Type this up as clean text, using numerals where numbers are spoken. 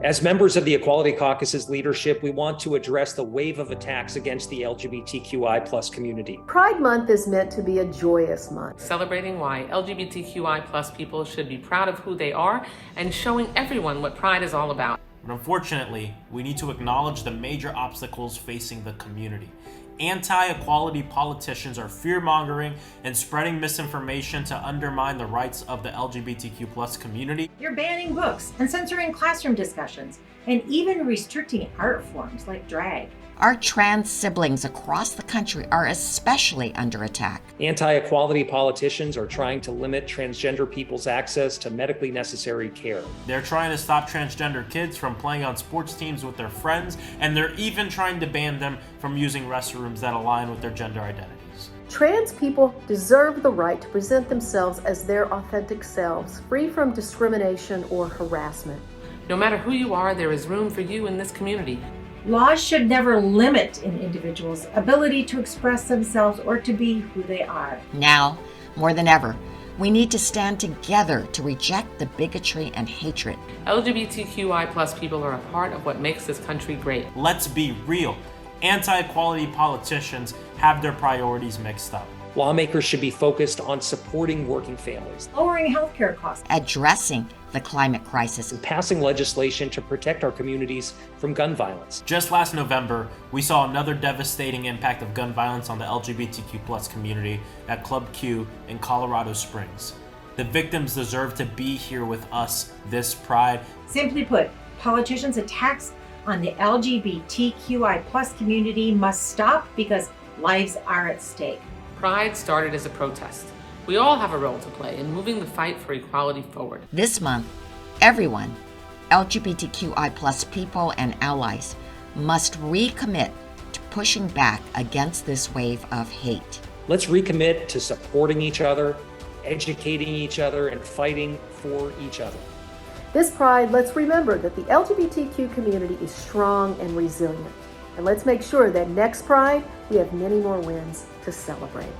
As members of the Equality Caucus's leadership, we want to address the wave of attacks against the LGBTQI plus community. Pride Month is meant to be a joyous month, celebrating why LGBTQI plus people should be proud of who they are and showing everyone what Pride is all about. But unfortunately, we need to acknowledge the major obstacles facing the community. Anti-equality politicians are fear-mongering and spreading misinformation to undermine the rights of the LGBTQ plus community. You're banning books and censoring classroom discussions and even restricting art forms like drag. Our trans siblings across the country are especially under attack. Anti-equality politicians are trying to limit transgender people's access to medically necessary care. They're trying to stop transgender kids from playing on sports teams with their friends, and they're even trying to ban them from using restrooms that align with their gender identities. Trans people deserve the right to present themselves as their authentic selves, free from discrimination or harassment. No matter who you are, there is room for you in this community. Laws should never limit an individual's ability to express themselves or to be who they are. Now, more than ever, we need to stand together to reject the bigotry and hatred. LGBTQI plus people are a part of what makes this country great. Let's be real. Anti-equality politicians have their priorities mixed up. Lawmakers should be focused on supporting working families, Lowering healthcare costs, addressing the climate crisis, and passing legislation to protect our communities from gun violence. Just last November, we saw another devastating impact of gun violence on the LGBTQ plus community at Club Q in Colorado Springs. The victims deserve to be here with us this Pride. Simply put, politicians' attacks on the LGBTQI plus community must stop because lives are at stake. Pride started as a protest. We all have a role to play in moving the fight for equality forward. This month, everyone, LGBTQI plus people and allies, must recommit to pushing back against this wave of hate. Let's recommit to supporting each other, educating each other, and fighting for each other. This Pride, let's remember that the LGBTQ community is strong and resilient. And let's make sure that next Pride, we have many more wins to celebrate.